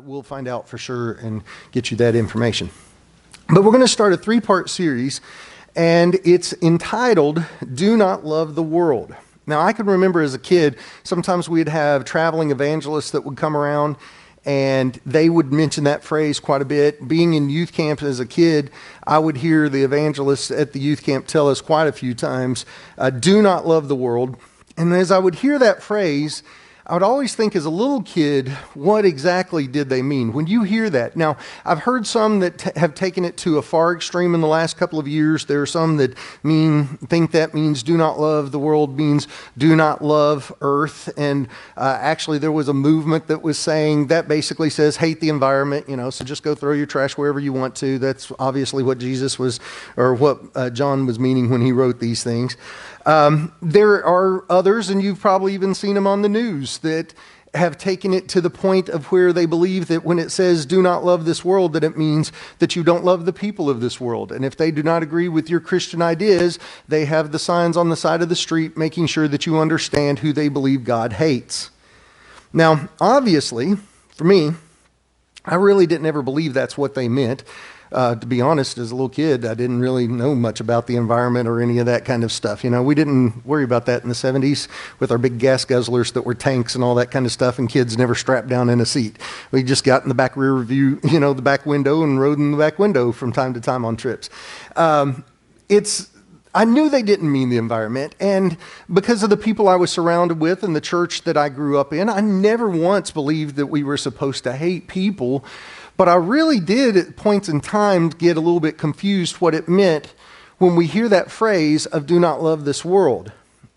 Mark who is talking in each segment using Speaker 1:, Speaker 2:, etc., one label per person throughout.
Speaker 1: We'll find out for sure and get you that information. But we're going to start a 3-part series, and it's entitled, Do Not Love the World. Now, I can remember as a kid, sometimes we'd have traveling evangelists that would come around, and they would mention that phrase quite a bit. Being in youth camp as a kid, I would hear the evangelists at the youth camp tell us quite a few times, do not love the world. And as I would hear that phrase, I would always think as a little kid, what exactly did they mean? When you hear that, now I've heard some that have taken it to a far extreme in the last couple of years. There are some that think that means do not love the world means do not love earth. And actually there was a movement that was saying that basically says hate the environment, so just go throw your trash wherever you want to. That's obviously what Jesus was, or what John was meaning when he wrote these things. There are others, and you've probably even seen them on the news, that have taken it to the point of where they believe that when it says do not love this world, that it means that you don't love the people of this world. And if they do not agree with your Christian ideas, they have the signs on the side of the street making sure that you understand who they believe God hates. Now, obviously, for me, I really didn't ever believe that's what they meant. To be honest, as a little kid, I didn't really know much about the environment or any of that kind of stuff. We didn't worry about that in the 70s with our big gas guzzlers that were tanks and all that kind of stuff, and kids never strapped down in a seat. We just got in the back rear view, the back window, and rode in the back window from time to time on trips. I knew they didn't mean the environment, and because of the people I was surrounded with and the church that I grew up in, I never once believed that we were supposed to hate people. But I really did at points in time get a little bit confused what it meant when we hear that phrase of do not love this world.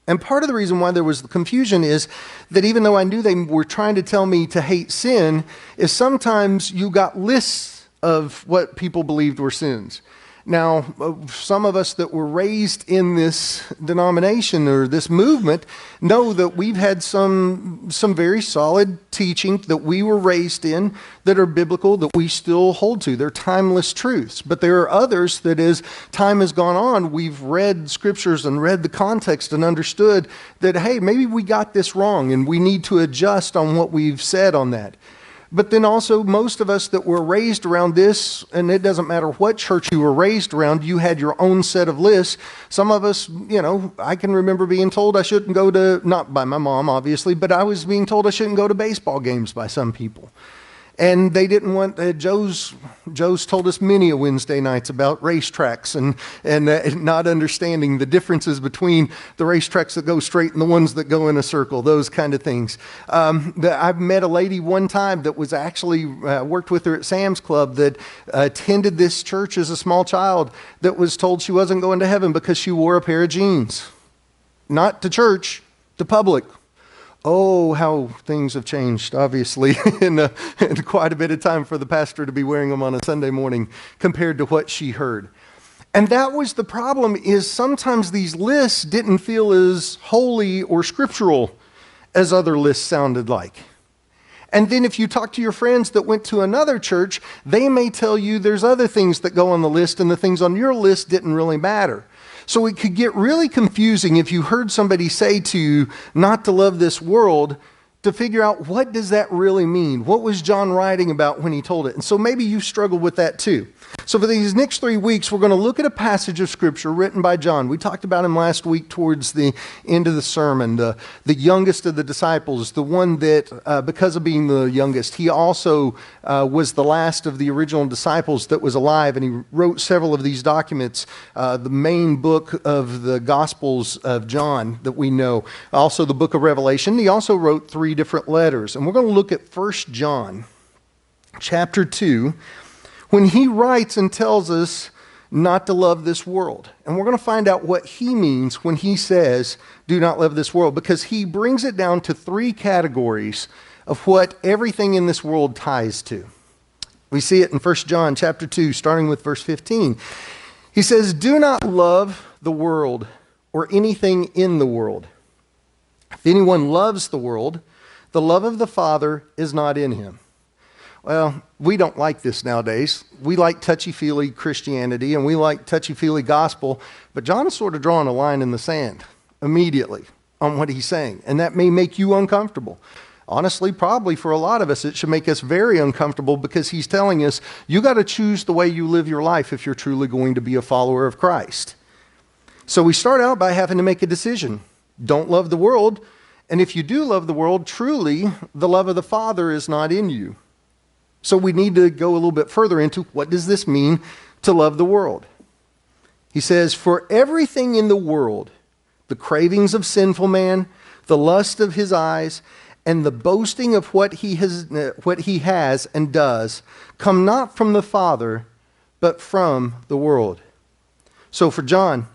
Speaker 1: And part of the reason why there was the confusion is that even though I knew they were trying to tell me to hate sin, is sometimes you got lists of what people believed were sins. Now, some of us that were raised in this denomination or this movement know that we've had some very solid teaching that we were raised in that are biblical, that we still hold to. They're timeless truths. But there are others that as time has gone on, we've read scriptures and read the context and understood that, hey, maybe we got this wrong and we need to adjust on what we've said on that. But then also most of us that were raised around this, and it doesn't matter what church you were raised around, you had your own set of lists. Some of us, I can remember being told I shouldn't go to, not by my mom obviously, but I was being told I shouldn't go to baseball games by some people. And they didn't want, Joe's told us many a Wednesday nights about racetracks and not understanding the differences between the racetracks that go straight and the ones that go in a circle, those kind of things. I've met a lady one time that was actually, worked with her at Sam's Club, that attended this church as a small child, that was told she wasn't going to heaven because she wore a pair of jeans. Not to church, to public. Oh, how things have changed, obviously, in quite a bit of time for the pastor to be wearing them on a Sunday morning compared to what she heard. And that was the problem, is sometimes these lists didn't feel as holy or scriptural as other lists sounded like. And then if you talk to your friends that went to another church, they may tell you there's other things that go on the list and the things on your list didn't really matter. So it could get really confusing if you heard somebody say to you not to love this world, to figure out what does that really mean? What was John writing about when he told it? And so maybe you struggled with that too. So for these next 3 weeks, we're going to look at a passage of scripture written by John. We talked about him last week towards the end of the sermon, the youngest of the disciples, the one that, because of being the youngest, he also was the last of the original disciples that was alive, and he wrote several of these documents, the main book of the Gospels of John that we know, also the book of Revelation. He also wrote 3 different letters, and we're going to look at 1 John chapter 2, when he writes and tells us not to love this world. And we're going to find out what he means when he says, do not love this world, because he brings it down to 3 categories of what everything in this world ties to. We see it in 1 John chapter 2, starting with verse 15. He says, do not love the world or anything in the world. If anyone loves the world, the love of the Father is not in him. Well, we don't like this nowadays. We like touchy-feely Christianity and we like touchy-feely gospel, but John is sort of drawing a line in the sand immediately on what he's saying, and that may make you uncomfortable. Honestly, probably for a lot of us, it should make us very uncomfortable because he's telling us, you got to choose the way you live your life if you're truly going to be a follower of Christ. So we start out by having to make a decision. Don't love the world. And if you do love the world, truly, the love of the Father is not in you. So we need to go a little bit further into what does this mean to love the world. He says, for everything in the world, the cravings of sinful man, the lust of his eyes, and the boasting of what he has and does, come not from the Father, but from the world. So for John,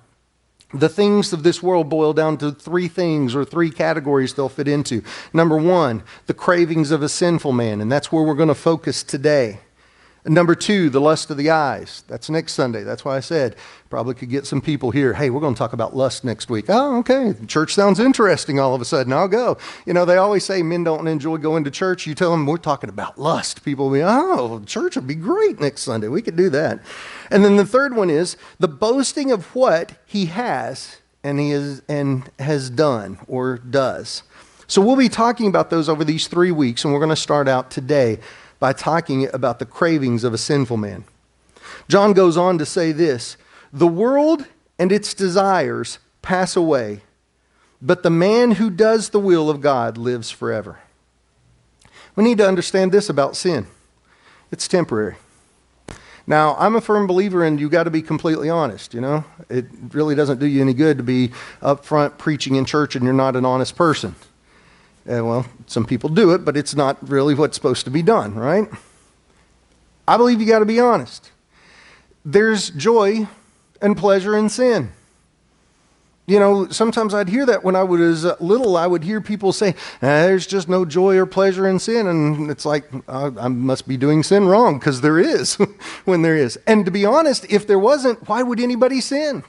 Speaker 1: the things of this world boil down to three things or three categories they'll fit into. Number one, the cravings of a sinful man, and that's where we're going to focus today. Number two, the lust of the eyes. That's next Sunday. That's why I said probably could get some people here. Hey, we're going to talk about lust next week. Oh, okay. Church sounds interesting all of a sudden. I'll go. You know, they always say men don't enjoy going to church. You tell them we're talking about lust. People will be, oh, church would be great next Sunday. We could do that. And then the third one is the boasting of what he has and has done or does. So we'll be talking about those over these 3 weeks, and we're going to start out today by talking about the cravings of a sinful man. John goes on to say this, the world and its desires pass away, but the man who does the will of God lives forever. We need to understand this about sin. It's temporary. Now, I'm a firm believer in you got to be completely honest, you know. It really doesn't do you any good to be up front preaching in church and you're not an honest person. Well, some people do it, but it's not really what's supposed to be done, right? I believe you got to be honest. There's joy and pleasure in sin. You know, sometimes I'd hear that when I was little. I would hear people say, there's just no joy or pleasure in sin. And it's like, I must be doing sin wrong because there is when there is. And to be honest, if there wasn't, why would anybody sin?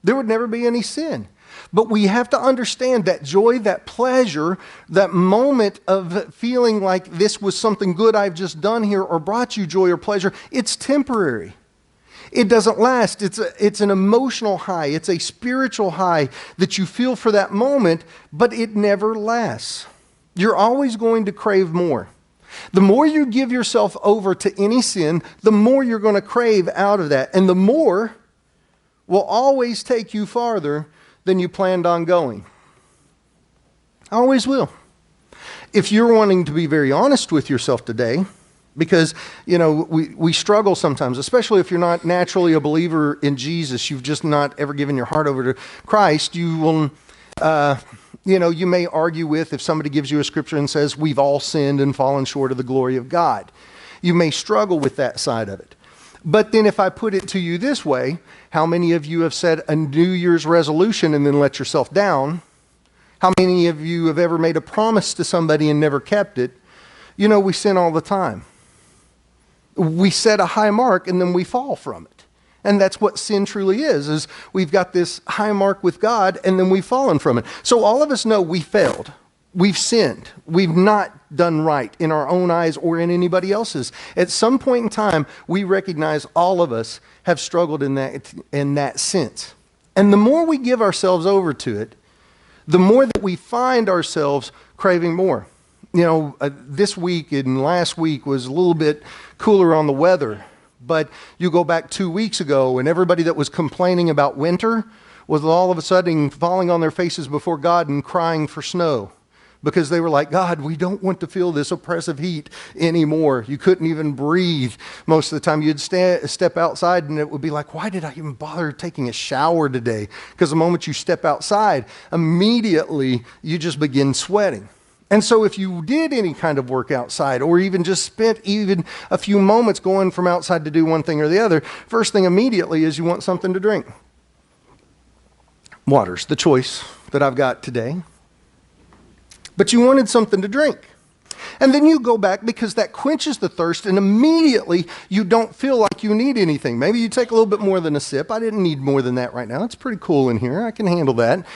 Speaker 1: There would never be any sin. But we have to understand that joy, that pleasure, that moment of feeling like this was something good I've just done here or brought you joy or pleasure, it's temporary. It doesn't last. It's an emotional high. It's a spiritual high that you feel for that moment, but it never lasts. You're always going to crave more. The more you give yourself over to any sin, the more you're going to crave out of that. And the more will always take you farther than you planned on going. Always will. If you're wanting to be very honest with yourself today, because, you know, we struggle sometimes, especially if you're not naturally a believer in Jesus, you've just not ever given your heart over to Christ, you will, you may argue with if somebody gives you a scripture and says, we've all sinned and fallen short of the glory of God. You may struggle with that side of it. But then if I put it to you this way, how many of you have said a New Year's resolution and then let yourself down? How many of you have ever made a promise to somebody and never kept it? You know, we sin all the time. We set a high mark and then we fall from it. And that's what sin truly is we've got this high mark with God and then we've fallen from it. So all of us know we failed. We've sinned. We've not done right in our own eyes or in anybody else's. At some point in time, we recognize all of us have struggled in that sense. And the more we give ourselves over to it, the more that we find ourselves craving more. You know, this week and last week was a little bit cooler on the weather, but you go back 2 weeks ago and everybody that was complaining about winter was all of a sudden falling on their faces before God and crying for snow. Because they were like, God, we don't want to feel this oppressive heat anymore. You couldn't even breathe most of the time. You'd step outside and it would be like, why did I even bother taking a shower today? Because the moment you step outside, immediately you just begin sweating. And so if you did any kind of work outside or even just spent even a few moments going from outside to do one thing or the other, first thing immediately is you want something to drink. Water's the choice that I've got today. But you wanted something to drink. And then you go back because that quenches the thirst and immediately you don't feel like you need anything. Maybe you take a little bit more than a sip. I didn't need more than that right now. It's pretty cool in here. I can handle that.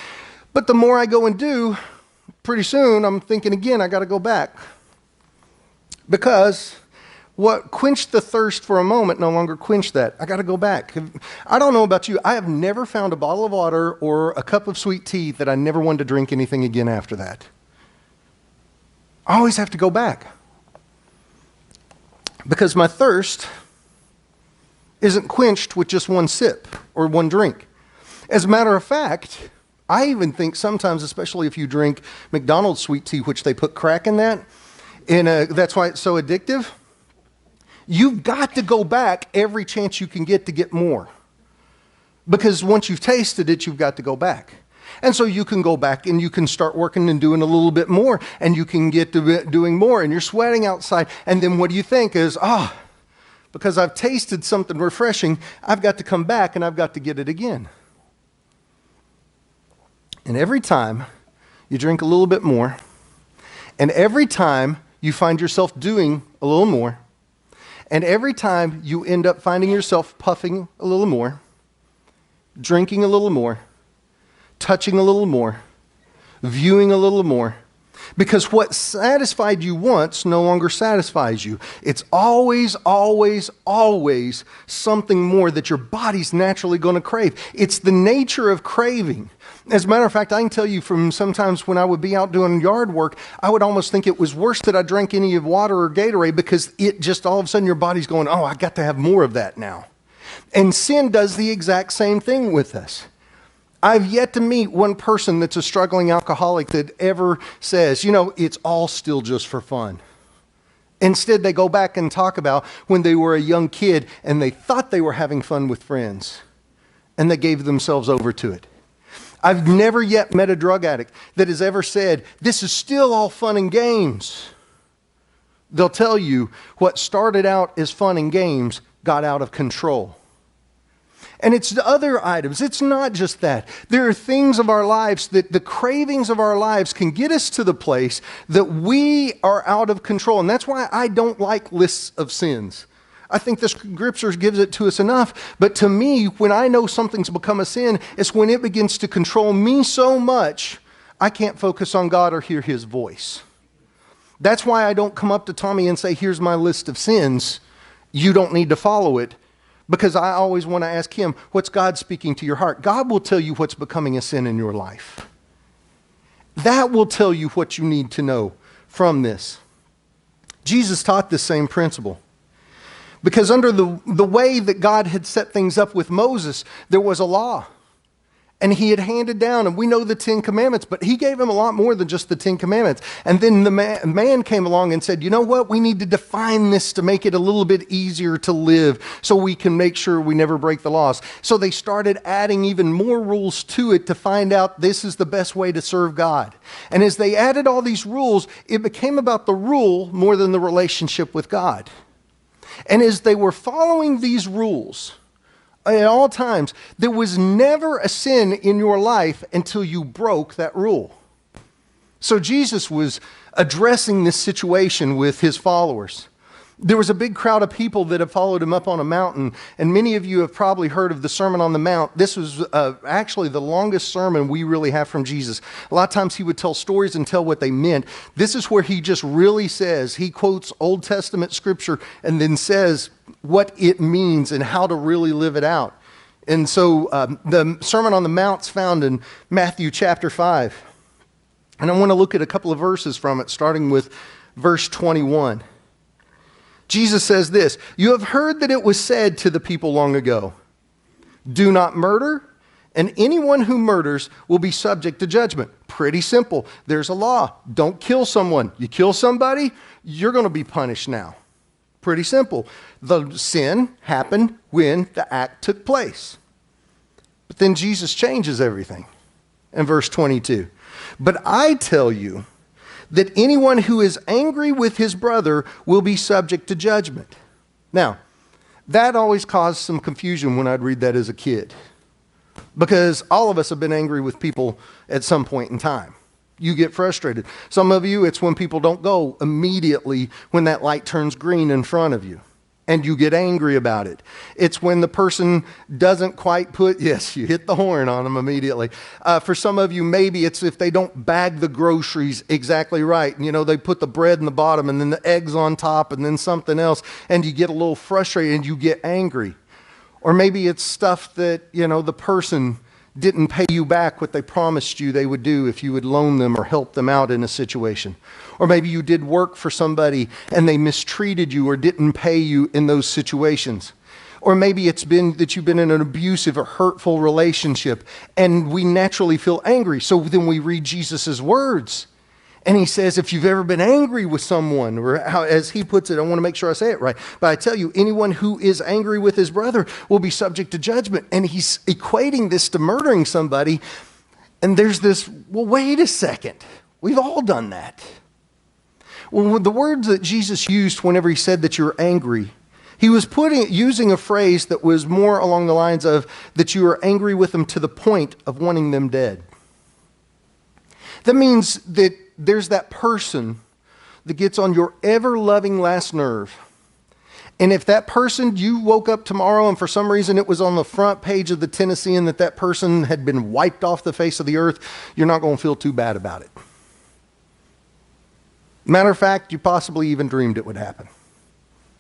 Speaker 1: But the more I go and do, pretty soon I'm thinking again, I got to go back. Because what quenched the thirst for a moment no longer quenched that. I got to go back. I don't know about you. I have never found a bottle of water or a cup of sweet tea that I never wanted to drink anything again after that. I always have to go back. Because my thirst isn't quenched with just one sip or one drink. As a matter of fact, I even think sometimes, especially if you drink McDonald's sweet tea, which they put crack in that, that's why it's so addictive, you've got to go back every chance you can get to get more. Because once you've tasted it, you've got to go back. And so you can go back and you can start working and doing a little bit more, and you can get to doing more, and you're sweating outside. And then what do you think is, because I've tasted something refreshing, I've got to come back and I've got to get it again. And every time you drink a little bit more, and every time you find yourself doing a little more, and every time you end up finding yourself puffing a little more, drinking a little more, touching a little more, viewing a little more, because what satisfied you once no longer satisfies you. It's always, always, always something more that your body's naturally going to crave. It's the nature of craving. As a matter of fact, I can tell you from sometimes when I would be out doing yard work, I would almost think it was worse that I drank any of water or Gatorade, because it just all of a sudden your body's going, oh, I got to have more of that now. And sin does the exact same thing with us. I've yet to meet one person that's a struggling alcoholic that ever says, it's all still just for fun. Instead, they go back and talk about when they were a young kid and they thought they were having fun with friends, and they gave themselves over to it. I've never yet met a drug addict that has ever said, this is still all fun and games. They'll tell you what started out as fun and games got out of control. And it's the other items. It's not just that. There are things of our lives that the cravings of our lives can get us to the place that we are out of control. And that's why I don't like lists of sins. I think the scriptures gives it to us enough. But to me, when I know something's become a sin, it's when it begins to control me so much, I can't focus on God or hear his voice. That's why I don't come up to Tommy and say, here's my list of sins. You don't need to follow it. Because I always want to ask him, what's God speaking to your heart? God will tell you what's becoming a sin in your life. That will tell you what you need to know from this. Jesus taught this same principle. Because under the way that God had set things up with Moses, there was a law. And he had handed down, and we know the 10 Commandments, but he gave him a lot more than just the 10 Commandments. And then the man came along and said, you know what? We need to define this to make it a little bit easier to live so we can make sure we never break the laws. So they started adding even more rules to it to find out this is the best way to serve God. And as they added all these rules, it became about the rule more than the relationship with God. And as they were following these rules, at all times, there was never a sin in your life until you broke that rule. So Jesus was addressing this situation with his followers. There was a big crowd of people that had followed him up on a mountain, and many of you have probably heard of the Sermon on the Mount. This was actually the longest sermon we really have from Jesus. A lot of times he would tell stories and tell what they meant. This is where he just really says, he quotes Old Testament scripture and then says what it means and how to really live it out. And so the Sermon on the Mount's found in Matthew chapter 5. And I want to look at a couple of verses from it, starting with verse 21. Jesus says this, you have heard that it was said to the people long ago, do not murder, and anyone who murders will be subject to judgment. Pretty simple. There's a law. Don't kill someone. You kill somebody, you're going to be punished now. Pretty simple. The sin happened when the act took place. But then Jesus changes everything in verse 22. But I tell you that anyone who is angry with his brother will be subject to judgment. Now, that always caused some confusion when I'd read that as a kid. Because all of us have been angry with people at some point in time. You get frustrated. Some of you, it's when people don't go immediately when that light turns green in front of you. And you get angry about it. It's when the person doesn't quite yes, you hit the horn on them immediately. For some of you, maybe it's if they don't bag the groceries exactly right. You know, they put the bread in the bottom and then the eggs on top and then something else. And you get a little frustrated and you get angry. Or maybe it's stuff that, the person didn't pay you back what they promised you they would do if you would loan them or help them out in a situation. Or maybe you did work for somebody and they mistreated you or didn't pay you in those situations. Or maybe it's been that you've been in an abusive or hurtful relationship and we naturally feel angry. So then we read Jesus' words. And he says, if you've ever been angry with someone, or how, as he puts it, I want to make sure I say it right, but I tell you, anyone who is angry with his brother will be subject to judgment. And he's equating this to murdering somebody. And there's this, well, wait a second. We've all done that. Well, the words that Jesus used whenever he said that you're angry, he was using a phrase that was more along the lines of that you are angry with them to the point of wanting them dead. That means that there's that person that gets on your ever-loving last nerve. And if that person, you woke up tomorrow and for some reason it was on the front page of the Tennessean that person had been wiped off the face of the earth, you're not going to feel too bad about it. Matter of fact, you possibly even dreamed it would happen.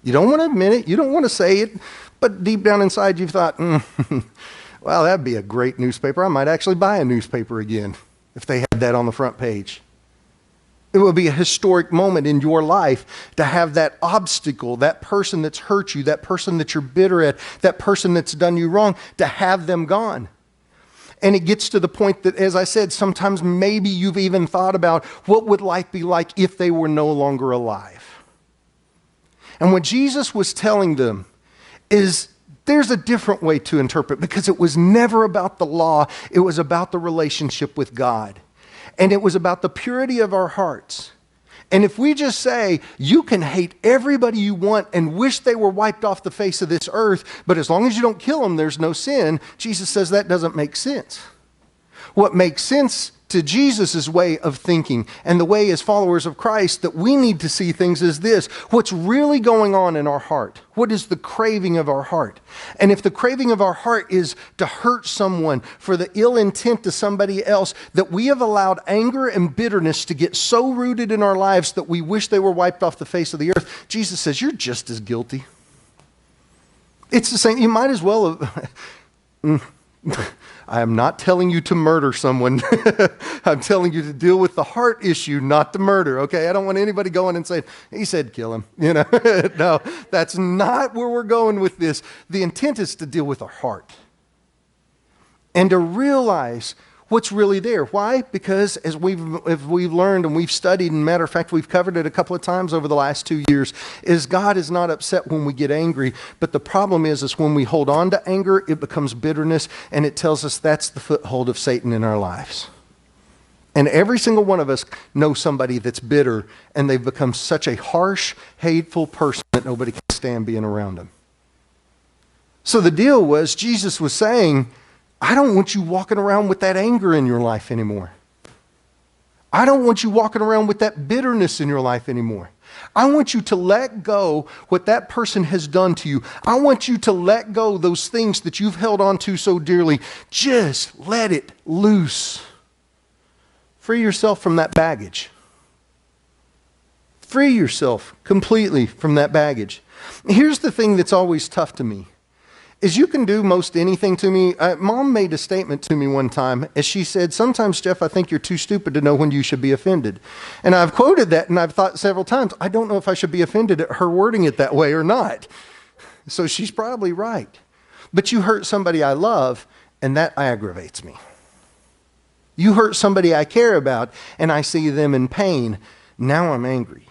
Speaker 1: You don't want to admit it, you don't want to say it, but deep down inside you've thought, well, that'd be a great newspaper. I might actually buy a newspaper again if they had that on the front page. It will be a historic moment in your life to have that obstacle, that person that's hurt you, that person that you're bitter at, that person that's done you wrong, to have them gone. And it gets to the point that, as I said, sometimes maybe you've even thought about what would life be like if they were no longer alive. And what Jesus was telling them is there's a different way to interpret, because it was never about the law. It was about the relationship with God. And it was about the purity of our hearts. And if we just say, you can hate everybody you want and wish they were wiped off the face of this earth, but as long as you don't kill them, there's no sin, Jesus says that doesn't make sense. What makes sense to Jesus' way of thinking and the way as followers of Christ that we need to see things is this: what's really going on in our heart? What is the craving of our heart? And if the craving of our heart is to hurt someone for the ill intent to somebody else, that we have allowed anger and bitterness to get so rooted in our lives that we wish they were wiped off the face of the earth, Jesus says, you're just as guilty. It's the same. You might as well have... I am not telling you to murder someone. I'm telling you to deal with the heart issue, not the murder, okay? I don't want anybody going and saying, he said kill him, No, that's not where we're going with this. The intent is to deal with our heart and to realize what's really there. Why? Because as we've learned and we've studied, and matter of fact, we've covered it a couple of times over the last 2 years, is God is not upset when we get angry, but the problem is when we hold on to anger, it becomes bitterness, and it tells us that's the foothold of Satan in our lives. And every single one of us knows somebody that's bitter, and they've become such a harsh, hateful person that nobody can stand being around them. So the deal was, Jesus was saying, I don't want you walking around with that anger in your life anymore. I don't want you walking around with that bitterness in your life anymore. I want you to let go what that person has done to you. I want you to let go those things that you've held on to so dearly. Just let it loose. Free yourself from that baggage. Free yourself completely from that baggage. Here's the thing that's always tough to me. Is you can do most anything to me. Mom made a statement to me one time, as she said, sometimes, Jeff, I think you're too stupid to know when you should be offended. And I've quoted that, and I've thought several times, I don't know if I should be offended at her wording it that way or not. So she's probably right. But you hurt somebody I love, and that aggravates me. You hurt somebody I care about, and I see them in pain. Now I'm angry.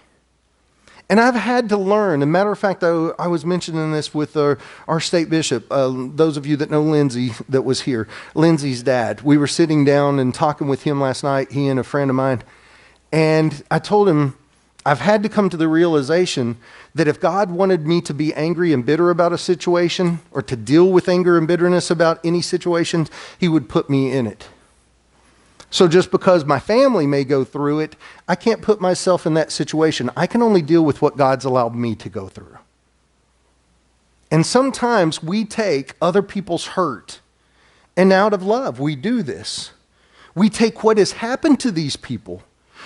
Speaker 1: And I've had to learn. As a matter of fact, I was mentioning this with our state bishop. Those of you that know Lindsay that was here, Lindsay's dad. We were sitting down and talking with him last night, he and a friend of mine. And I told him, I've had to come to the realization that if God wanted me to be angry and bitter about a situation, or to deal with anger and bitterness about any situation, he would put me in it. So just because my family may go through it, I can't put myself in that situation. I can only deal with what God's allowed me to go through. And sometimes we take other people's hurt, and out of love, we do this. We take what has happened to these people,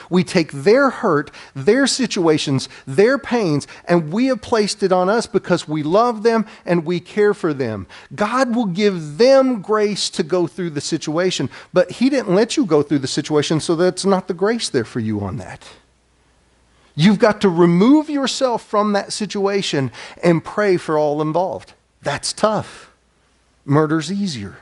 Speaker 1: We take their hurt, their situations, their pains, and we have placed it on us because we love them and we care for them. God will give them grace to go through the situation, but He didn't let you go through the situation, so that's not the grace there for you on that. You've got to remove yourself from that situation and pray for all involved. That's tough. Murder's easier.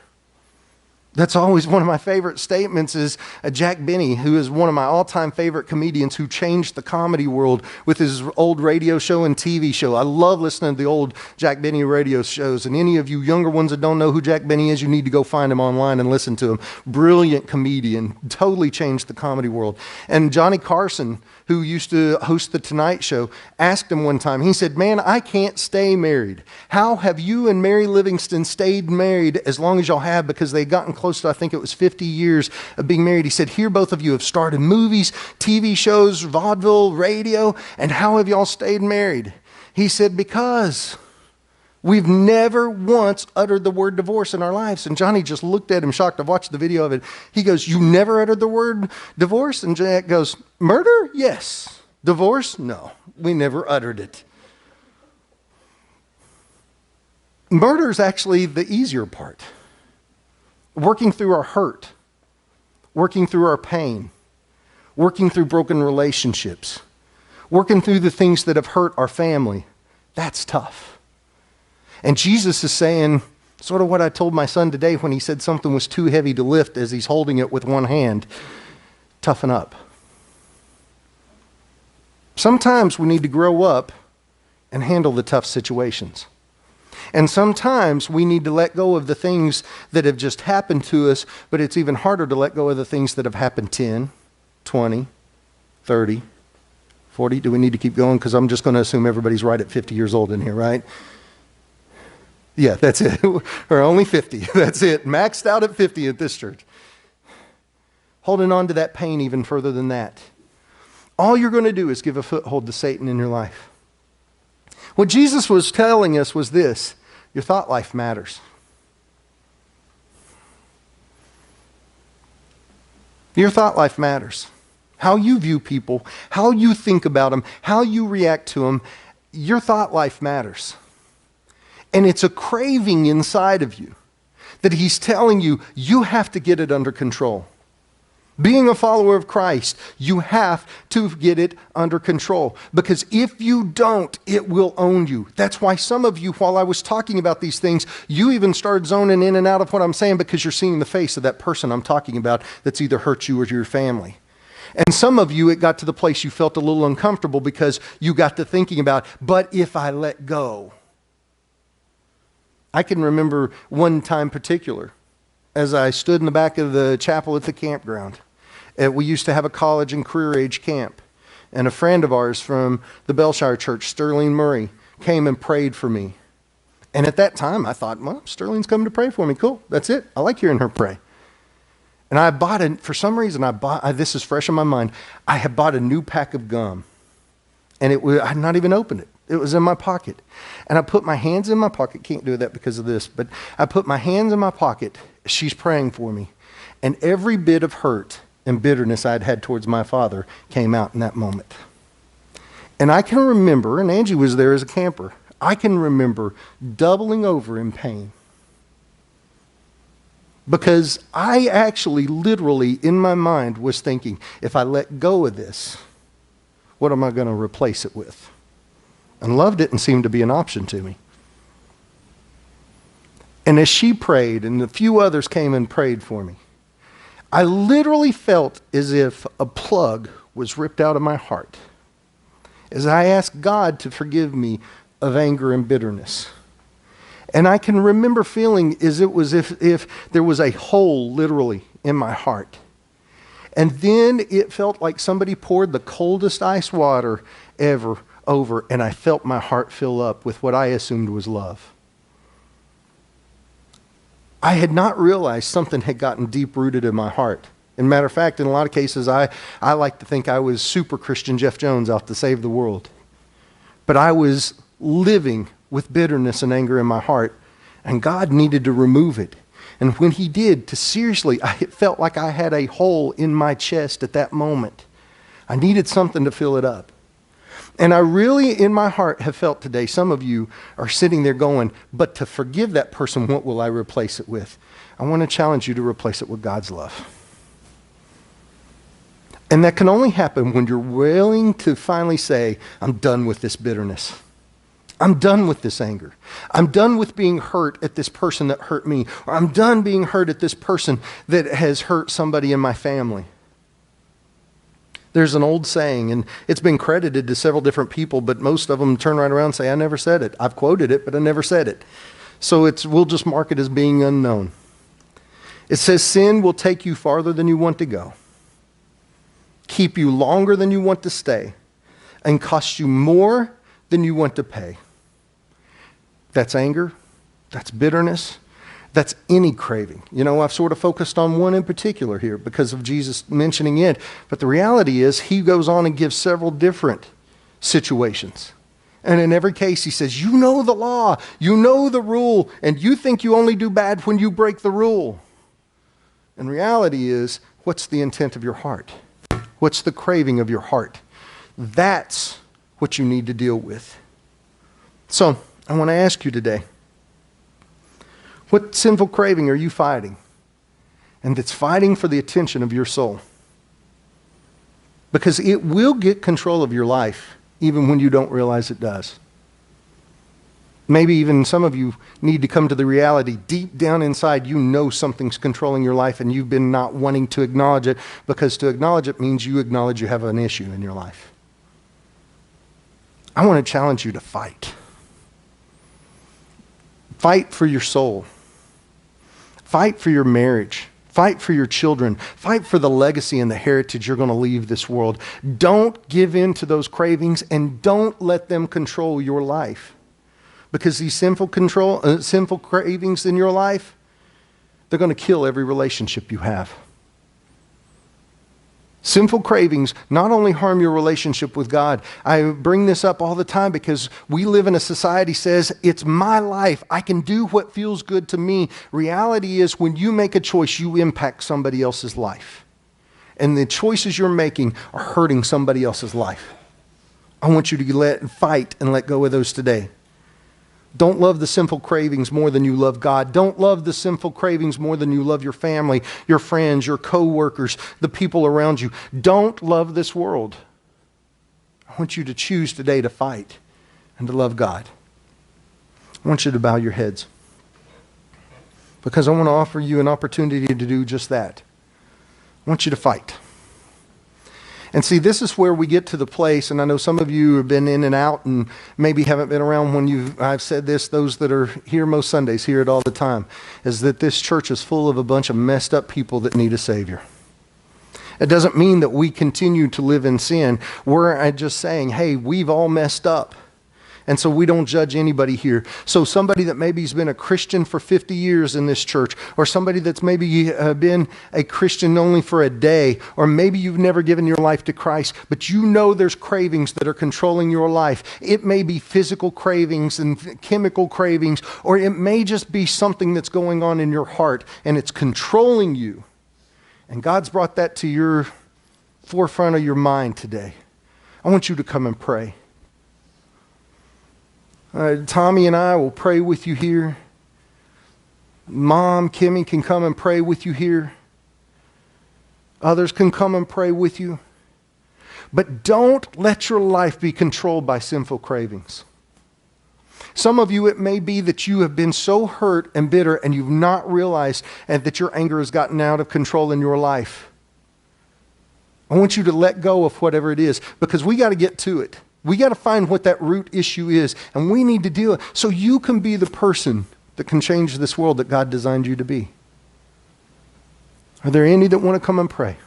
Speaker 1: That's always one of my favorite statements is Jack Benny, who is one of my all-time favorite comedians who changed the comedy world with his old radio show and TV show. I love listening to the old Jack Benny radio shows. And any of you younger ones that don't know who Jack Benny is, you need to go find him online and listen to him. Brilliant comedian, totally changed the comedy world. And Johnny Carson, who used to host The Tonight Show, asked him one time, he said, "Man, I can't stay married. How have you and Mary Livingston stayed married as long as y'all have?" Because they'd gotten close to, I think it was 50 years of being married. He said, "Here both of you have started movies, TV shows, vaudeville, radio, and how have y'all stayed married?" He said, "Because we've never once uttered the word divorce in our lives." And Johnny just looked at him shocked. I've watched the video of it. He goes, "You never uttered the word divorce?" And Jack goes, "Murder? Yes. Divorce? No. We never uttered it." Murder is actually the easier part. Working through our hurt, working through our pain, working through broken relationships, working through the things that have hurt our family, that's tough. And Jesus is saying, sort of what I told my son today when he said something was too heavy to lift as he's holding it with one hand, toughen up. Sometimes we need to grow up and handle the tough situations. And sometimes we need to let go of the things that have just happened to us, but it's even harder to let go of the things that have happened 10, 20, 30, 40. Do we need to keep going? Because I'm just going to assume everybody's right at 50 years old in here, right? Yeah, that's it. Or only 50. That's it. Maxed out at 50 at this church. Holding on to that pain even further than that. All you're going to do is give a foothold to Satan in your life. What Jesus was telling us was this: your thought life matters. Your thought life matters. How you view people, how you think about them, how you react to them, your thought life matters. And it's a craving inside of you that He's telling you, you have to get it under control. Being a follower of Christ, you have to get it under control. Because if you don't, it will own you. That's why some of you, while I was talking about these things, you even started zoning in and out of what I'm saying because you're seeing the face of that person I'm talking about that's either hurt you or your family. And some of you, it got to the place you felt a little uncomfortable because you got to thinking about, but if I let go. I can remember one time particular as I stood in the back of the chapel at the campground. We used to have a college and career age camp. And a friend of ours from the Bellshire Church, Sterling Murray, came and prayed for me. And at that time, I thought, well, Sterling's coming to pray for me. Cool, that's it. I like hearing her pray. And I bought it, for some reason, this is fresh in my mind, I had bought a new pack of gum. And I had not even opened it. It was in my pocket. And I put my hands in my pocket. Can't do that because of this. But I put my hands in my pocket. She's praying for me. And every bit of hurt and bitterness I'd had towards my father came out in that moment. And I can remember, and Angie was there as a camper, I can remember doubling over in pain. Because I actually literally in my mind was thinking, if I let go of this, what am I going to replace it with? And love didn't seem to be an option to me. And as she prayed, and a few others came and prayed for me, I literally felt as if a plug was ripped out of my heart as I asked God to forgive me of anger and bitterness. And I can remember feeling as it was if there was a hole literally in my heart. And then it felt like somebody poured the coldest ice water ever over, and I felt my heart fill up with what I assumed was love. I had not realized something had gotten deep-rooted in my heart. And matter of fact, in a lot of cases, I like to think I was super Christian Jeff Jones out to save the world. But I was living with bitterness and anger in my heart, and God needed to remove it. And when He did, it felt like I had a hole in my chest at that moment. I needed something to fill it up. And I really, in my heart, have felt today, some of you are sitting there going, but to forgive that person, what will I replace it with? I want to challenge you to replace it with God's love. And that can only happen when you're willing to finally say, I'm done with this bitterness. I'm done with this anger. I'm done with being hurt at this person that hurt me. Or I'm done being hurt at this person that has hurt somebody in my family. There's an old saying, and it's been credited to several different people, but most of them turn right around and say, I never said it. I've quoted it, but I never said it. So we'll just mark it as being unknown. It says, sin will take you farther than you want to go, keep you longer than you want to stay, and cost you more than you want to pay. That's anger. That's bitterness. That's any craving. You know, I've sort of focused on one in particular here because of Jesus mentioning it. But the reality is he goes on and gives several different situations. And in every case he says, you know the law, you know the rule, and you think you only do bad when you break the rule. And reality is, what's the intent of your heart? What's the craving of your heart? That's what you need to deal with. So, I want to ask you today, what sinful craving are you fighting? And it's fighting for the attention of your soul. Because it will get control of your life, even when you don't realize it does. Maybe even some of you need to come to the reality, deep down inside, you know something's controlling your life and you've been not wanting to acknowledge it, because to acknowledge it means you acknowledge you have an issue in your life. I want to challenge you to fight. Fight for your soul. Fight for your marriage. Fight for your children. Fight for the legacy and the heritage you're going to leave this world. Don't give in to those cravings and don't let them control your life. Because these sinful cravings in your life, they're going to kill every relationship you have. Sinful cravings not only harm your relationship with God. I bring this up all the time because we live in a society that says, it's my life. I can do what feels good to me. Reality is, when you make a choice, you impact somebody else's life. And the choices you're making are hurting somebody else's life. I want you to fight and let go of those today. Don't love the sinful cravings more than you love God. Don't love the sinful cravings more than you love your family, your friends, your co-workers, the people around you. Don't love this world. I want you to choose today to fight and to love God. I want you to bow your heads, because I want to offer you an opportunity to do just that. I want you to fight. And see, this is where we get to the place, and I know some of you have been in and out and maybe haven't been around when I've said this, those that are here most Sundays hear it all the time, is that this church is full of a bunch of messed up people that need a Savior. It doesn't mean that we continue to live in sin. We're just saying, hey, we've all messed up. And so we don't judge anybody here. So somebody that maybe has been a Christian for 50 years in this church, or somebody that's maybe been a Christian only for a day, or maybe you've never given your life to Christ, but you know there's cravings that are controlling your life. It may be physical cravings and chemical cravings, or it may just be something that's going on in your heart and it's controlling you. And God's brought that to your forefront of your mind today. I want you to come and pray. Tommy and I will pray with you here. Mom, Kimmy can come and pray with you here. Others can come and pray with you. But don't let your life be controlled by sinful cravings. Some of you, it may be that you have been so hurt and bitter and you've not realized that your anger has gotten out of control in your life. I want you to let go of whatever it is, because we got to get to it. We got to find what that root issue is, and we need to deal with it so you can be the person that can change this world that God designed you to be. Are there any that want to come and pray?